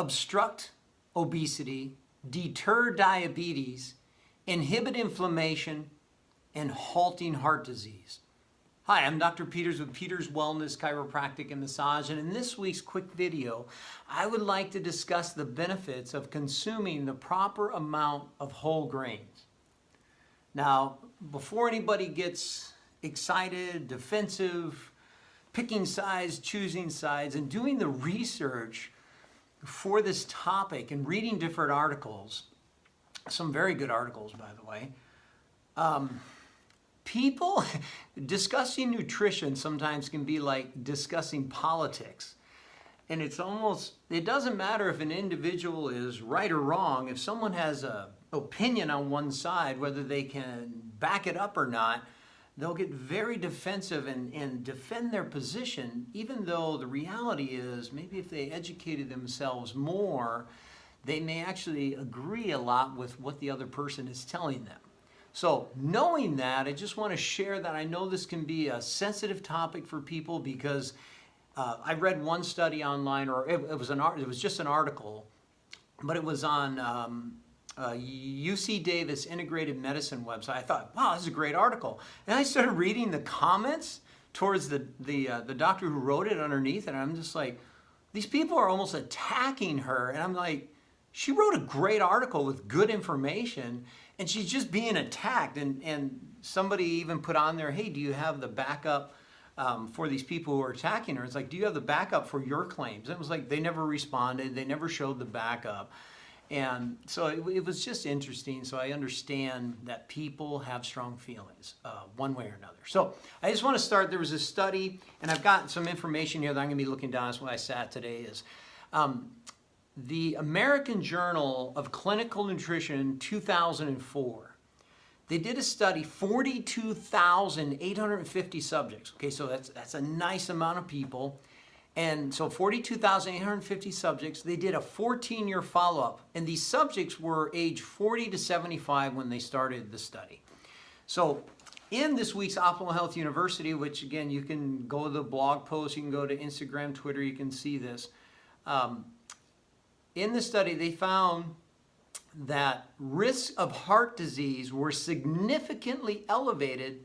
obstruct obesity, deter diabetes, inhibit inflammation, and halting heart disease. Hi, I'm Dr. Peters with Peters Wellness, Chiropractic, and Massage, and in this week's quick video, I would like to discuss the benefits of consuming the proper amount of whole grains. Now, before anybody gets excited, defensive, picking sides, choosing sides, and doing the research for this topic and reading different articles, some very good articles, by the way, people discussing nutrition sometimes can be like discussing politics. And it's almost, it doesn't matter if an individual is right or wrong. If someone has an opinion on one side, whether they can back it up or not, they'll get very defensive and defend their position, even though the reality is maybe if they educated themselves more, they may actually agree a lot with what the other person is telling them. So knowing that, I just want to share that I know this can be a sensitive topic for people because I read one study online, or it was just an article, but it was on UC Davis Integrated Medicine website. I thought, wow, this is a great article. And I started reading the comments towards the doctor who wrote it underneath, and I'm just like, these people are almost attacking her. And I'm like, she wrote a great article with good information, and she's just being attacked. And somebody even put on there, hey, do you have the backup for these people who are attacking her? It's like, do you have the backup for your claims? And it was like, they never responded. They never showed the backup. And so it was just interesting. So I understand that people have strong feelings one way or another. So I just want to start. There was a study, and I've got some information here that I'm going to be looking down. That's why I sat today is the American Journal of Clinical Nutrition 2004. They did a study, 42,850 subjects. Okay, so that's a nice amount of people. And so 42,850 subjects, they did a 14-year follow-up. And these subjects were age 40 to 75 when they started the study. So in this week's Optimal Health University, which again, you can go to the blog post, you can go to Instagram, Twitter, you can see this. In the study, they found that risks of heart disease were significantly elevated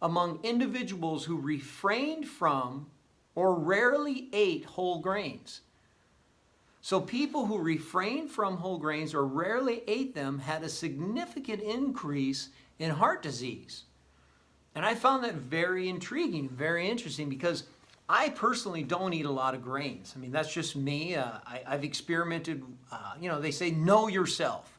among individuals who refrained from or rarely ate whole grains. So people who refrained from whole grains or rarely ate them had a significant increase in heart disease. And I found that very intriguing, very interesting, because I personally don't eat a lot of grains. I mean, that's just me. I've experimented, they say know yourself.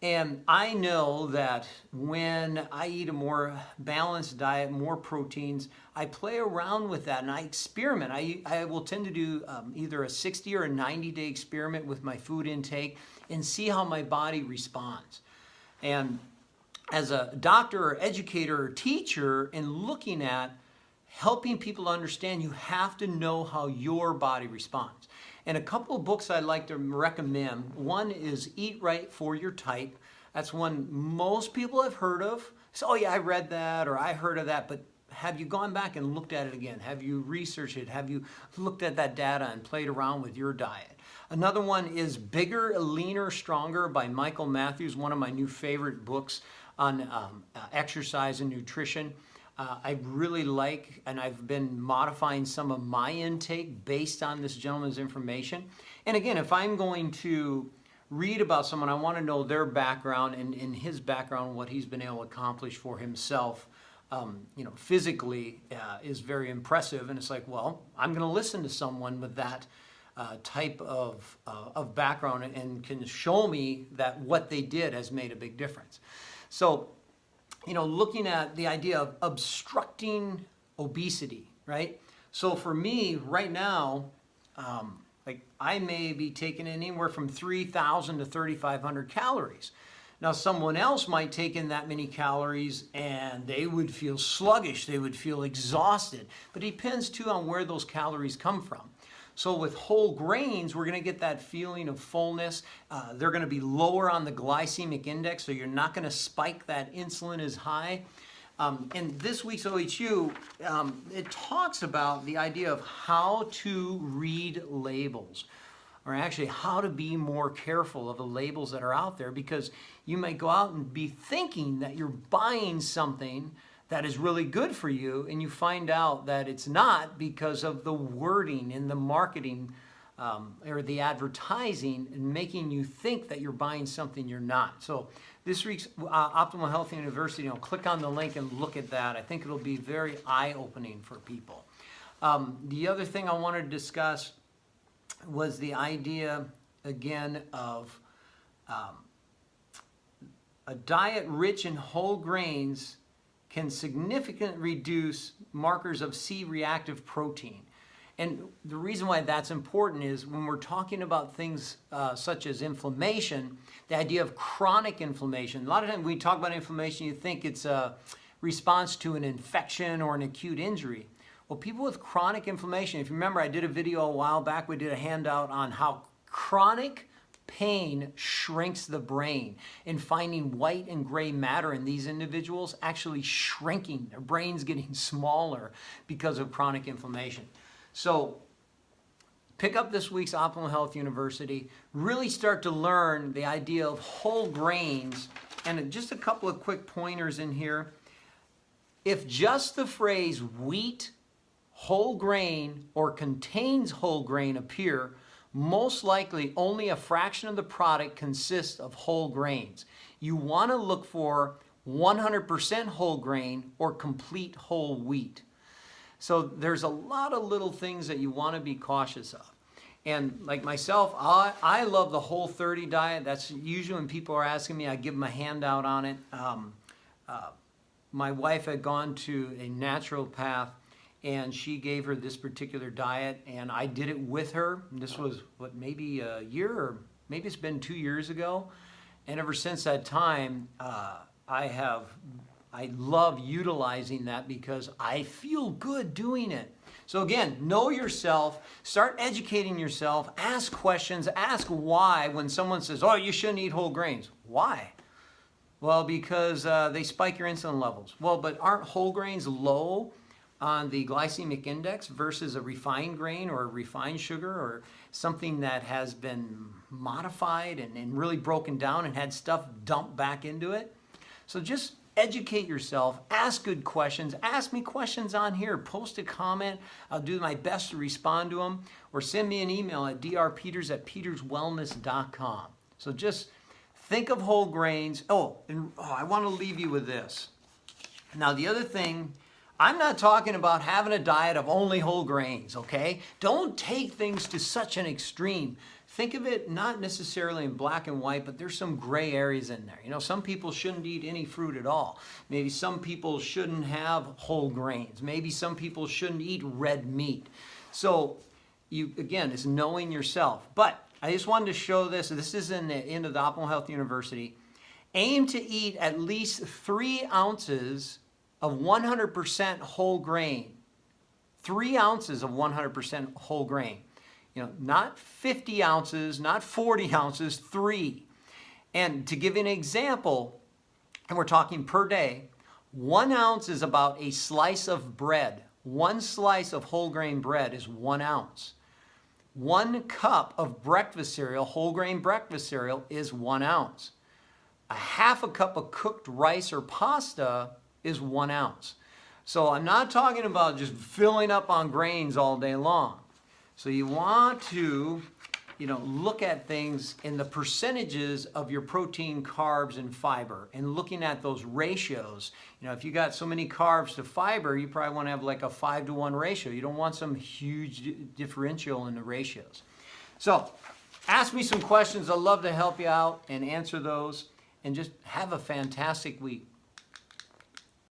And I know that when I eat a more balanced diet, more proteins, I play around with that and I experiment. I will tend to do either a 60 or a 90-day experiment with my food intake and see how my body responds. And as a doctor or educator or teacher, in looking at helping people understand, you have to know how your body responds. And a couple of books I'd like to recommend. One is Eat Right for Your Type. That's one most people have heard of. So, oh yeah, I read that or I heard of that, but have you gone back and looked at it again? Have you researched it? Have you looked at that data and played around with your diet? Another one is Bigger, Leaner, Stronger by Michael Matthews, one of my new favorite books on exercise and nutrition. I really like, and I've been modifying some of my intake based on this gentleman's information. And again, if I'm going to read about someone, I want to know their background and in his background, what he's been able to accomplish for himself, physically is very impressive. And it's like, well, I'm going to listen to someone with that type of background and can show me that what they did has made a big difference. So, looking at the idea of obstructing obesity, right? So for me right now, I may be taking anywhere from 3,000 to 3,500 calories. Now someone else might take in that many calories and they would feel sluggish, they would feel exhausted, but it depends too on where those calories come from. So with whole grains, we're going to get that feeling of fullness. They're going to be lower on the glycemic index, so you're not going to spike that insulin as high. In this week's OHU, it talks about the idea of how to read labels. or actually how to be more careful of the labels that are out there, because you may go out and be thinking that you're buying something that is really good for you, and you find out that it's not because of the wording in the marketing or the advertising, and making you think that you're buying something you're not. So this week's Optimal Health University, click on the link and look at that. I think it'll be very eye-opening for people. The other thing I wanted to discuss was the idea, again, of a diet rich in whole grains can significantly reduce markers of C-reactive protein. And the reason why that's important is when we're talking about things such as inflammation, the idea of chronic inflammation. A lot of times when we talk about inflammation, you think it's a response to an infection or an acute injury. Well, people with chronic inflammation, if you remember, I did a video a while back, we did a handout on how chronic pain shrinks the brain, and finding white and gray matter in these individuals actually shrinking, their brains getting smaller because of chronic inflammation. So pick up this week's Optimal Health University, really start to learn the idea of whole grains, and just a couple of quick pointers in here. If just the phrase wheat, whole grain, or contains whole grain appear, most likely only a fraction of the product consists of whole grains. You want to look for 100% whole grain or complete whole wheat. So there's a lot of little things that you want to be cautious of. And like myself, I love the Whole30 diet. That's usually when people are asking me, I give them a handout on it. My wife had gone to a naturopath, and she gave her this particular diet, and I did it with her. This was, maybe a year, or maybe it's been 2 years ago. And ever since that time, I love utilizing that because I feel good doing it. So again, know yourself, start educating yourself, ask questions, ask why when someone says, oh, you shouldn't eat whole grains. Why? Well, because they spike your insulin levels. Well, but aren't whole grains low on the glycemic index versus a refined grain or a refined sugar or something that has been modified and really broken down and had stuff dumped back into it? So just educate yourself, ask good questions, ask me questions on here, post a comment, I'll do my best to respond to them, or send me an email at drpeters@peterswellness.com. So just think of whole grains. I want to leave you with this. Now the other thing, I'm not talking about having a diet of only whole grains, okay? Don't take things to such an extreme. Think of it not necessarily in black and white, but there's some gray areas in there. Some people shouldn't eat any fruit at all. Maybe some people shouldn't have whole grains. Maybe some people shouldn't eat red meat. So again, it's knowing yourself. But I just wanted to show this. This is in the end of the Optimal Health University. Aim to eat at least 3 ounces of 100% whole grain. 3 ounces of 100% whole grain. Not 50 ounces, not 40 ounces, 3. And to give you an example, and we're talking per day, 1 ounce is about a slice of bread. 1 slice of whole grain bread is 1 ounce. 1 cup of breakfast cereal, whole grain breakfast cereal, is 1 ounce. A half a cup of cooked rice or pasta is 1 ounce. So I'm not talking about just filling up on grains all day long. So you want to, look at things in the percentages of your protein, carbs, and fiber, and looking at those ratios. If you got so many carbs to fiber, you probably want to have like a 5-to-1 ratio. You don't want some huge differential in the ratios. So ask me some questions. I'd love to help you out and answer those, and just have a fantastic week.